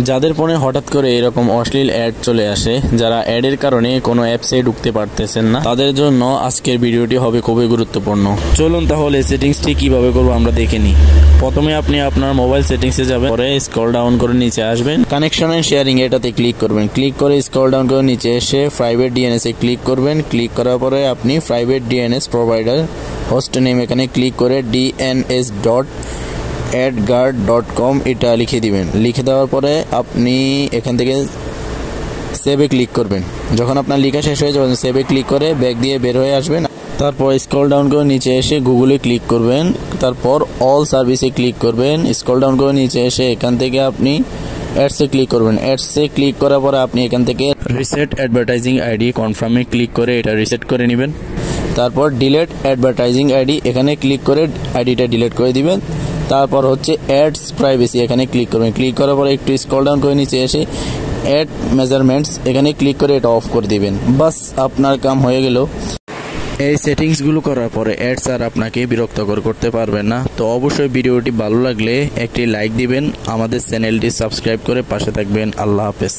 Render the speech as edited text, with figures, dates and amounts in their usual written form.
যাদের ফোনে হঠাৎ করে এরকম অশ্লীল অ্যাড চলে আসে, যারা অ্যাডের কারণে কোনো অ্যাপসে ঢুকতে পারতেছেন না, তাদের জন্য আজকের ভিডিওটি হবে খুবই গুরুত্বপূর্ণ। চলুন তাহলে সেটিংসটি কিভাবে করবো আমরা দেখে নিই। প্রথমে আপনি আপনার মোবাইল সেটিংসে যাবেন, পরে স্ক্রল ডাউন করে নিচে আসবেন, কানেকশন এন্ড শেয়ারিং এটাতে ক্লিক করবেন। ক্লিক করে স্ক্রল ডাউন করে নিচে এসে প্রাইভেট ডিএনএস এ ক্লিক করবেন। ক্লিক করার পরে আপনি private DNS provider host name এখানে ক্লিক করে dns.adguard.com এটা লিখে দিবেন। লিখে দেওয়ার পরে আপনি এখান থেকে সেভে ক্লিক করবেন। যখন আপনার লেখা শেষ হয়ে যাবে সেভে ক্লিক করে ব্যাক দিয়ে বের হয়ে আসবেন। তারপর স্ক্রল ডাউন করে নিচে এসে গুগলে ক্লিক করবেন, তারপর অল সার্ভিসে ক্লিক করবেন। স্ক্রল ডাউন করে নিচে এসে এখান থেকে আপনি অ্যাডসে ক্লিক করবেন। অ্যাডসে ক্লিক করার পরে আপনি এখান থেকে রিসেট অ্যাডভার্টাইজিং আইডি কনফার্মে ক্লিক করে এটা রিসেট করে নেবেন। তারপর ডিলেট অ্যাডভার্টাইজিং আইডি এখানে ক্লিক করে আইডিটা ডিলিট করে দিবেন। তারপর হচ্ছে অ্যাডস প্রাইভেসি এখানে ক্লিক করবেন। ক্লিক করার পরে একটু স্ক্রল ডাউন করে নিচে এসে অ্যাড মেজারমেন্টস এখানে ক্লিক করে এটা অফ করে দিবেন। বাস আপনার কাম হয়ে গেল। এই সেটিংসগুলো করার পরে অ্যাডস আর আপনাকে বিরক্তকর করতে পারবে না। তো অবশ্যই ভিডিওটি ভালো লাগলে একটি লাইক দিবেন, আমাদের চ্যানেলটি সাবস্ক্রাইব করে পাশে থাকবেন। আল্লাহ হাফেজ।